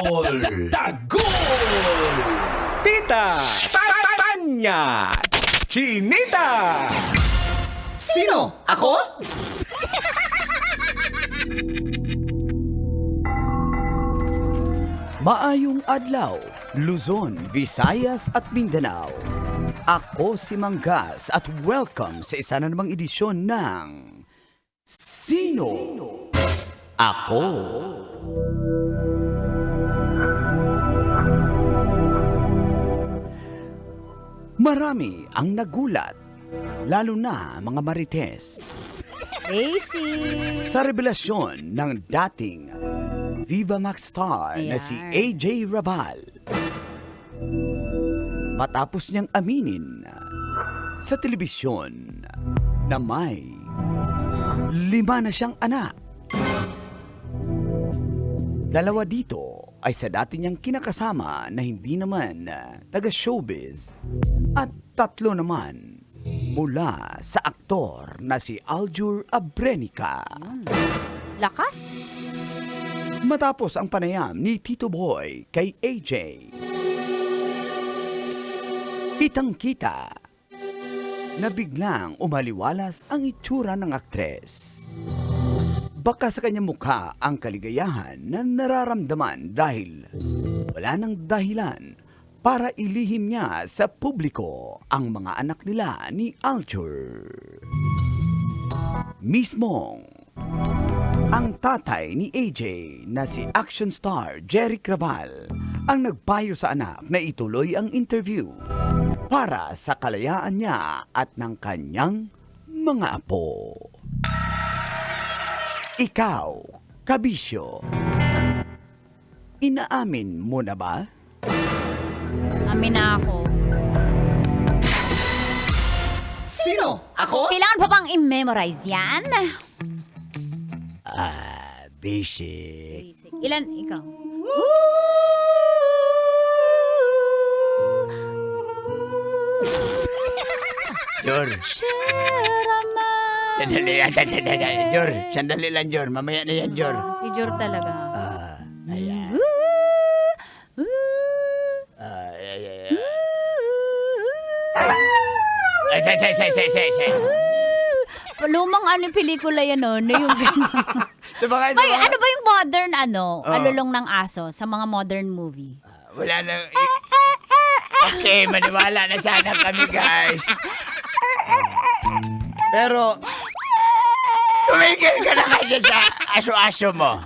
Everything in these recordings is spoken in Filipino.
Tagol! Tita! Tanya! Chinita! Sino? Ako? Maayong adlaw, Luzon, Visayas at Mindanao. Ako si Manggas at welcome sa isa na namang edisyon ng Sino? Ako. Marami ang nagulat, lalo na mga marites, Daisy! sa revelasyon ng dating Viva Max star na si Ayan. AJ Raval. Matapos niyang aminin sa telebisyon na may 5 na siyang anak. 2 dito ay sa dati niyang kinakasama na hindi naman taga-showbiz at 3 naman mula sa aktor na si Aljur Abrenica. Lakas! Matapos ang panayam ni Tito Boy kay AJ, kitang-kita na biglang umaliwalas ang itsura ng aktres. Baka sa kanyang mukha ang kaligayahan na nararamdaman dahil wala nang dahilan para ilihim niya sa publiko ang mga anak nila ni Aljur. Mismong ang tatay ni AJ na si action star Jerry Raval ang nagpayo sa anak na ituloy ang interview para sa kalayaan niya at ng kanyang mga apo. Ikaw, kabisyo, inaamin mo na ba? Amin na ako. Sino? Ako? Kailangan pa bang i-memorize yan? Basic. Basic. Ilan ikaw? Jor, sandali lang. Jor, sandali lang, Jor. Mamaya na yan, Jor. Si Jor talaga. Ayan. Say. Lumang pelikula yan, no? Na yung gano'n. May ano ba yung modern, alulong ng aso sa mga modern movie? Wala na. Okay, maniwala na sana kami, guys. Pero, tumigil ka na kayo sa aso-aso mo.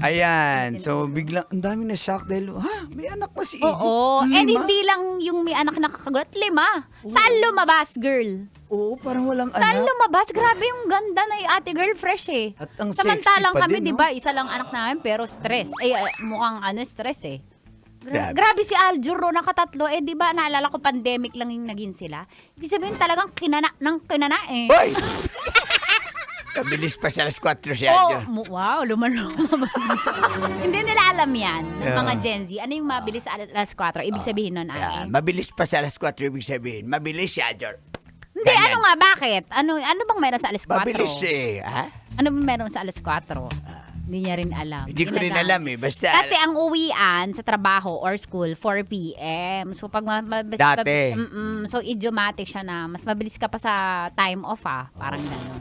Ayan, so biglang, ang dami na shock dahil, may anak pa si Iggy. Oo. 5? And hindi lang yung may anak na kakagulat. 5. Saan lumabas, girl? Oo, parang walang Saan anak. lumabas? Grabe yung ganda na yung ate girl, fresh eh. At ang Samantalang sexy pa kami, din, di no? ba, isa lang anak namin pero stress. Mukhang stress eh. Grabe. Grabe si Aljur, nakatatlo. Di ba, naalala ko, pandemic lang yung naging sila. Ibig sabihin talagang kinana eh. Hoy! Kabilis pa siya alas 4 siya. Wow, luma-luma. Hindi nila alam yan, ng mga Yeah. Gen Z. Ano yung mabilis sa alas 4? Ibig sabihin nun, Mabilis pa sa alas 4, ibig sabihin. Mabilis siya, Jor. Hindi, ano nga, bakit? Ano bang meron sa alas 4? Mabilis eh, ha? Ano bang meron sa alas 4? Hindi niya rin alam. Hindi ko rin alam eh. Basta, Kasi ang uwian sa trabaho or school, 4 p.m. So, pag Dati. so, idiomatic siya na mas mabilis ka pa sa time off, Parang gano'n.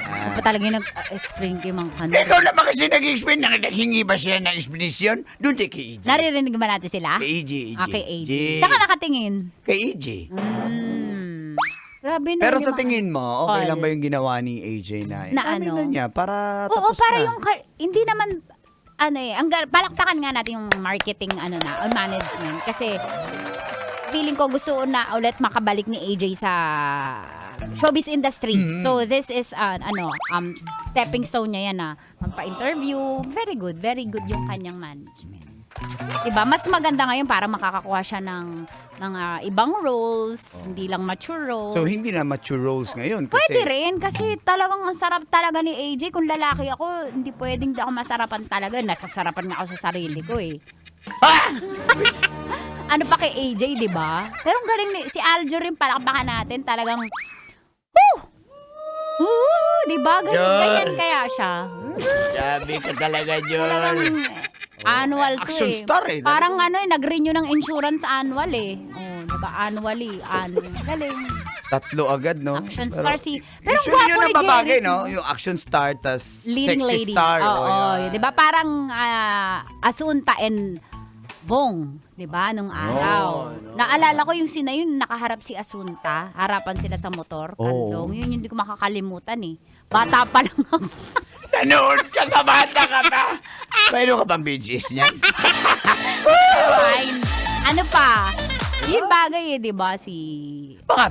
Ano pa talaga yung nag-explain kay Mang Kano? ikaw naman kasi nag-explain, naghingi ba siya ng explanation? Doon kay EJ. Naririnig ba natin sila? Kay EJ. Kay AJ. Saan ka nakatingin? Kay EJ. Grabe na Pero yung sa mga- tingin mo, okay Call. lang ba yung ginawa ni AJ na Na na niya para Oo, tapos para na? yung, hindi naman, palakpakan nga natin yung marketing, o management. Kasi, feeling ko gusto na ulit makabalik ni AJ sa showbiz industry. Mm-hmm. So, this is, stepping stone niya yan na magpa-interview. Very good yung kanyang management. Diba? Mas maganda ngayon para makakakuha siya ng ibang roles, hindi lang mature roles. So, hindi na mature roles ngayon. Kasi, Pwede rin, kasi talagang ang sarap talaga ni AJ. Kung lalaki ako, hindi pwedeng di ako masarapan talaga. Nasasarapan nga ako sa sarili ko eh. Ano pa kay AJ, di ba? Pero ang galing ni, si Aljur rin, palakpakan natin, talagang, di ba? Ganyan kaya siya. Sabi ka talaga, Jor. Talagang, Annual to Action eh. star eh. Parang nag-renew ng insurance annual eh. Oh, diba? Annually. Galing. 3 agad, no? Action star si... Pero ang usually gwapo yun ni ang babagay, Jerry. no? Yung action star, tas Leading sexy lady. star. Oo, yan. di ba? Parang Asunta and Bong, di ba? Nung araw. Naalala ko yung sina yun, nakaharap si Asunta. Harapan sila sa motor. Kandong. Yun yung hindi ko makakalimutan eh. Bata pa lang ako. Nanood ka na, bata ka pa. Mayroon ka bang BGS niyan? Fine. Ano pa? Yung bagay eh, di ba? Si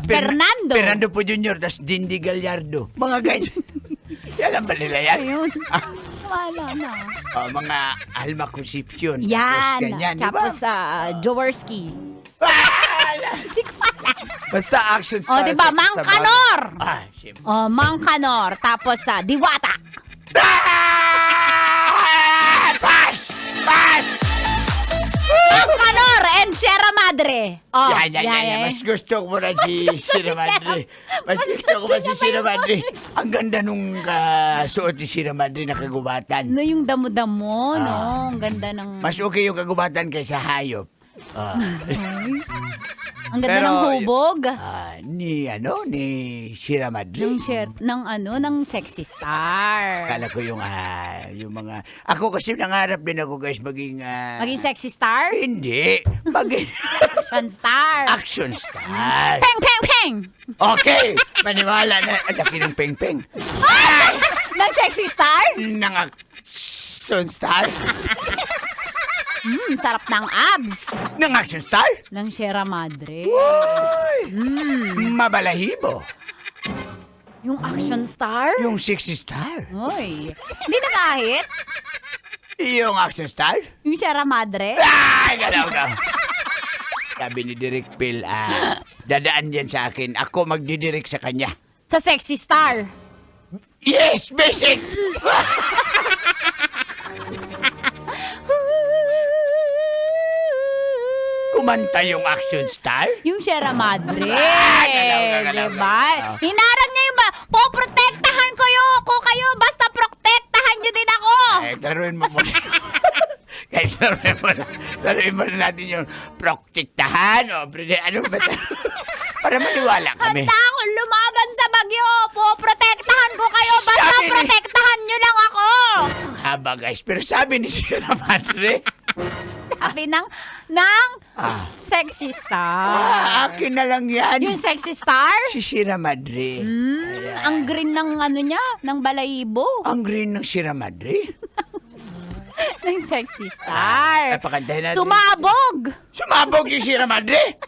Fernando. Fernando po Jr. tas Dindi Gallardo. Mga guys. Alam ba nila yan? Ayun. Wala na. Mga Alma Concepcion. Tapos Yan. ganyan, di ba? Tapos Jaworski. Basta action star. O, di ba? sexy Mang star Kanor. bagay. Siyempre. O, Mang Kanor. Tapos Diwata. Pass! Pass! Mang Kanor and Sierra Madre. O, Yan. Mas gusto ko na si Sierra Madre. Mas gusto ko pa si Sierra Madre. Ang ganda nung suot ni Sierra Madre na kagubatan. No, yung damo-damo, no? Ang ganda ng... Mas okay yung kagubatan kaysa hayop. Ang ganda Pero, ng hubog. Ni Sierra Madre. ng sexy star. Kala ko yung mga... Ako kasi nangarap din ako guys maging... Maging sexy star? Hindi. Maging Action star. action star. Peng, peng, peng! Okay. Maniwala na. Ang laki ng peng-peng. Ng sexy star? Ng action star. Sarap ng abs. Ng action star. Ng Sierra Madre. Uy! Mabalahibo. Yung action star? Yung sexy star. Uy. Hindi na kahit. Yung action star. Yung Sierra Madre. Ay, galaw ka. Sabi ni Direk Phil, dadaan yan sa akin. Ako magdidirect sa kanya. Sa sexy star. Yes, basic! Kumanta yung action star? Yung Sierra Madre. Galaw. Diba? Hinarang niya yung poprotektahan ko kayo. Basta protektahan niyo din ako. Ay, laruin mo muna. Guys, laruin mo na natin yung protektahan. O, ano ba? Para maniwala kami. Handa akong lumaban sa bagyo. Poprotektahan ko kayo. Basta Sabi ni- protektahan niyo lang ako. Haba guys, pero sabi ni Sierra Madre, Sabi ng sexy star. akin na lang yan. Yung sexy star? Si Sierra Madre. Ang green ng ng balayibo. Ang green ng Sierra Madre. Ng sexy star. Pakantahin natin. Sumabog. Sumabog si Sierra Madre.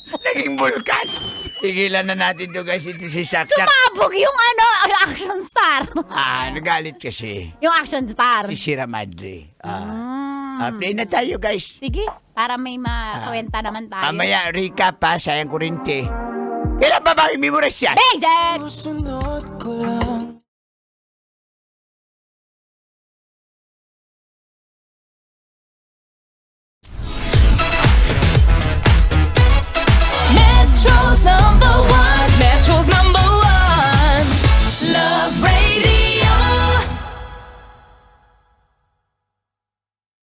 Naging vulkan. Tigilan na natin to guys. Ito si Saksak. Sumabog yung action star. Nagalit kasi. Yung action star. Si Sierra Madre. Play na tayo guys. Sige, para may makwenta naman tayo. Mamaya recap pa. Sayang kurente. Kailan pa ba i-memorize yan? Basic! Sunod ko lang